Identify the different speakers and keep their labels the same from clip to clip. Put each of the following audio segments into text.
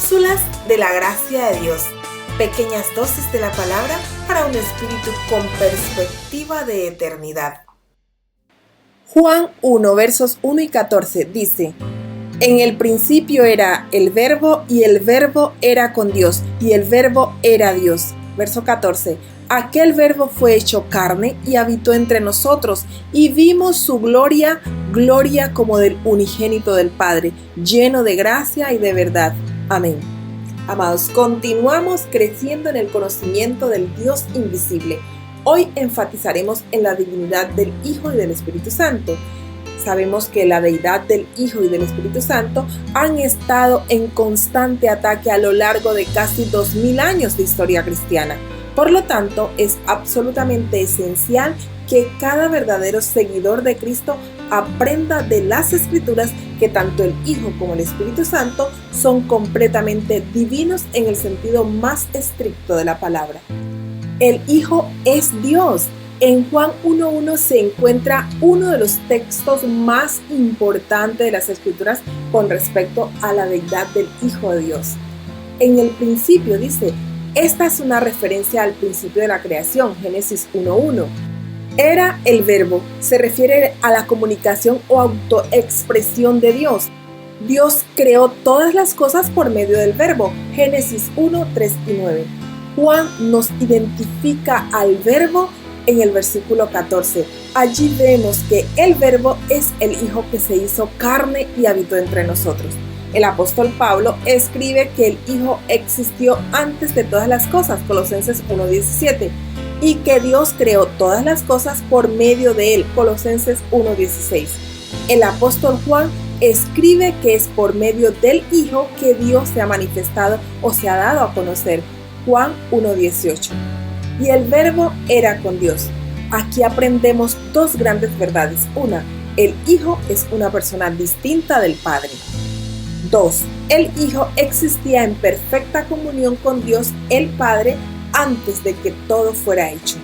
Speaker 1: Cápsulas de la gracia de Dios. Pequeñas dosis de la palabra para un espíritu con perspectiva de eternidad. Juan 1, versos 1 y 14 dice: En el principio era el Verbo, y el Verbo era con Dios, y el Verbo era Dios. Verso 14. Aquel Verbo fue hecho carne y habitó entre nosotros, y vimos su gloria, gloria como del unigénito del Padre, lleno de gracia y de verdad. Amén. Amados, continuamos creciendo en el conocimiento del Dios invisible. Hoy enfatizaremos en la divinidad del Hijo y del Espíritu Santo. Sabemos que la deidad del Hijo y del Espíritu Santo han estado en constante ataque a lo largo de casi 2000 años de historia cristiana. Por lo tanto, es absolutamente esencial que cada verdadero seguidor de Cristo aprenda de las Escrituras que tanto el Hijo como el Espíritu Santo son completamente divinos en el sentido más estricto de la palabra. El Hijo es Dios. En Juan 1:1 se encuentra uno de los textos más importantes de las Escrituras con respecto a la deidad del Hijo de Dios. En el principio dice, esta es una referencia al principio de la creación, Génesis 1:1. Era el Verbo, se refiere a la comunicación o autoexpresión de Dios. Dios creó todas las cosas por medio del Verbo, Génesis 1, 3 y 9. Juan nos identifica al Verbo en el versículo 14. Allí vemos que el Verbo es el Hijo que se hizo carne y habitó entre nosotros. El apóstol Pablo escribe que el Hijo existió antes de todas las cosas, Colosenses 1:17, y que Dios creó todas las cosas por medio de él, Colosenses 1:16. El apóstol Juan escribe que es por medio del Hijo que Dios se ha manifestado o se ha dado a conocer, Juan 1:18. Y el Verbo era con Dios. Aquí aprendemos dos grandes verdades. Una, el Hijo es una persona distinta del Padre. 2. El Hijo existía en perfecta comunión con Dios el Padre antes de que todo fuera hecho.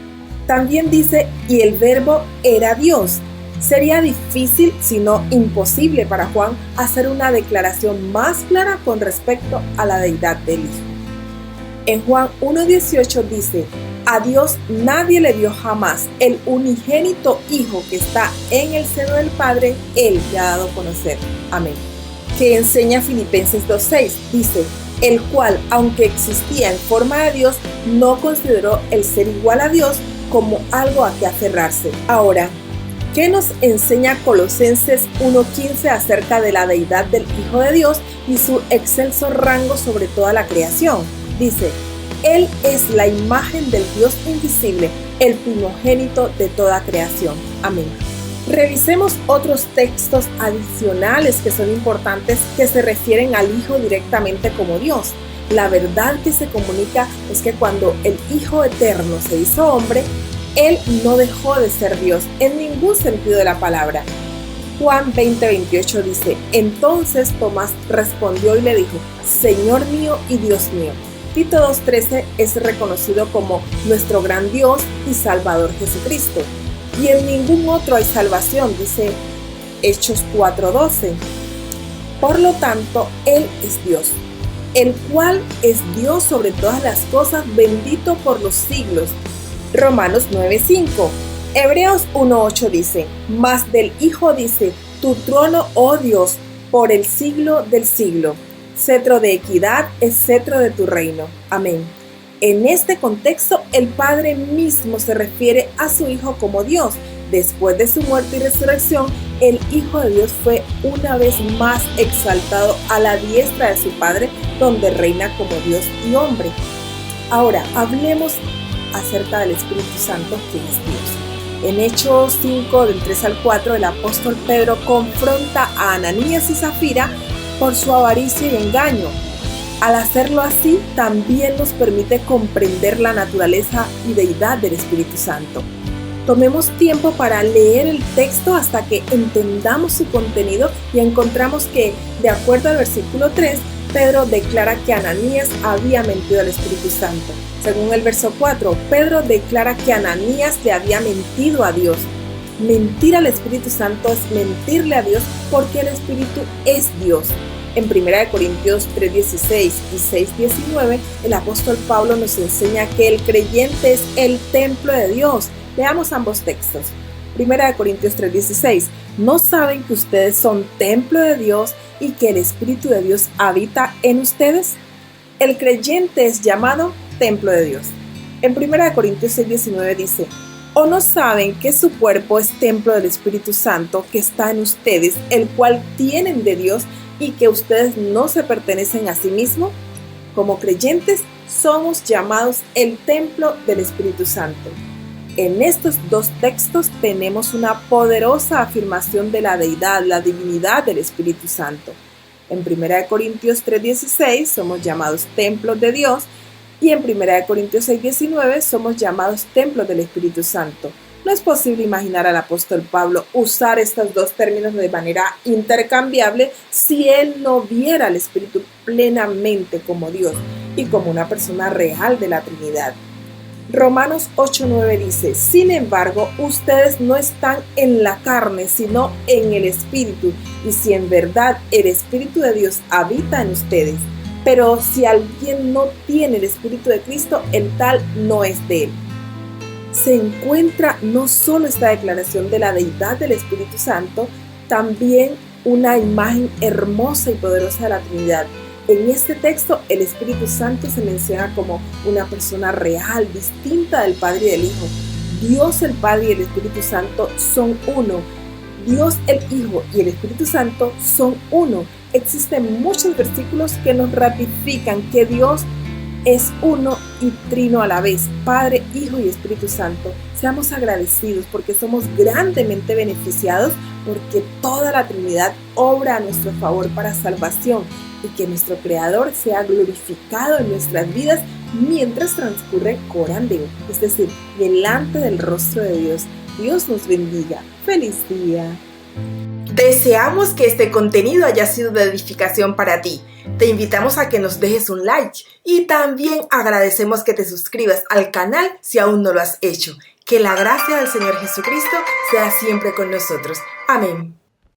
Speaker 1: También dice, y el Verbo era Dios. Sería difícil, si no imposible para Juan, hacer una declaración más clara con respecto a la deidad del Hijo. En Juan 1:18 dice, a Dios nadie le vio jamás, el unigénito Hijo que está en el seno del Padre, Él le ha dado a conocer. Amén. Que enseña Filipenses 2:6, dice, el cual, aunque existía en forma de Dios, no consideró el ser igual a Dios como algo a que aferrarse. Ahora, ¿qué nos enseña Colosenses 1:15 acerca de la deidad del Hijo de Dios y su excelso rango sobre toda la creación? Dice, Él es la imagen del Dios invisible, el primogénito de toda creación. Amén. Revisemos otros textos adicionales que son importantes que se refieren al Hijo directamente como Dios. La verdad que se comunica es que cuando el Hijo eterno se hizo hombre, Él no dejó de ser Dios en ningún sentido de la palabra. Juan 20:28 dice, entonces Tomás respondió y le dijo, Señor mío y Dios mío. Tito 2:13 es reconocido como nuestro gran Dios y Salvador Jesucristo. Y en ningún otro hay salvación, dice Hechos 4:12. Por lo tanto, Él es Dios, el cual es Dios sobre todas las cosas, bendito por los siglos. Romanos 9:5. Hebreos 1:8 dice, mas del Hijo dice, tu trono, oh Dios, por el siglo del siglo. Cetro de equidad es cetro de tu reino. Amén. En este contexto, el Padre mismo se refiere a su Hijo como Dios. Después de su muerte y resurrección, el Hijo de Dios fue una vez más exaltado a la diestra de su Padre, donde reina como Dios y hombre. Ahora, hablemos acerca del Espíritu Santo, que es Dios. En Hechos 5, del 3 al 4, el apóstol Pedro confronta a Ananías y Zafira por su avaricia y engaño. Al hacerlo así, también nos permite comprender la naturaleza y deidad del Espíritu Santo. Tomemos tiempo para leer el texto hasta que entendamos su contenido y encontramos que, de acuerdo al versículo 3, Pedro declara que Ananías había mentido al Espíritu Santo. Según el verso 4, Pedro declara que Ananías le había mentido a Dios. Mentir al Espíritu Santo es mentirle a Dios porque el Espíritu es Dios. En 1 Corintios 3:16 y 6:19, el apóstol Pablo nos enseña que el creyente es el templo de Dios. Veamos ambos textos. 1 Corintios 3:16, ¿no saben que ustedes son templo de Dios y que el Espíritu de Dios habita en ustedes? El creyente es llamado templo de Dios. En 1 Corintios 6:19 dice, ¿o no saben que su cuerpo es templo del Espíritu Santo que está en ustedes, el cual tienen de Dios y que ustedes no se pertenecen a sí mismos? Como creyentes somos llamados el templo del Espíritu Santo. En estos dos textos tenemos una poderosa afirmación de la deidad, la divinidad del Espíritu Santo. En 1 Corintios 3:16 somos llamados templos de Dios y en 1 Corintios 6:19 somos llamados templos del Espíritu Santo. No es posible imaginar al apóstol Pablo usar estos dos términos de manera intercambiable si él no viera al Espíritu plenamente como Dios y como una persona real de la Trinidad. Romanos 8:9 dice, sin embargo, ustedes no están en la carne, sino en el Espíritu, y si en verdad el Espíritu de Dios habita en ustedes. Pero si alguien no tiene el Espíritu de Cristo, el tal no es de él. Se encuentra no solo esta declaración de la deidad del Espíritu Santo, también una imagen hermosa y poderosa de la Trinidad. En este texto, el Espíritu Santo se menciona como una persona real, distinta del Padre y del Hijo. Dios el Padre y el Espíritu Santo son uno. Dios el Hijo y el Espíritu Santo son uno. Existen muchos versículos que nos ratifican que Dios es uno y trino a la vez, Padre, Hijo y Espíritu Santo. Seamos agradecidos porque somos grandemente beneficiados porque toda la Trinidad obra a nuestro favor para salvación y que nuestro Creador sea glorificado en nuestras vidas mientras transcurre coram Deo, es decir, delante del rostro de Dios. Dios nos bendiga. ¡Feliz día! Deseamos que este contenido haya sido de edificación para ti. Te invitamos a que nos dejes un like y también agradecemos que te suscribas al canal si aún no lo has hecho. Que la gracia del Señor Jesucristo sea siempre con nosotros. Amén.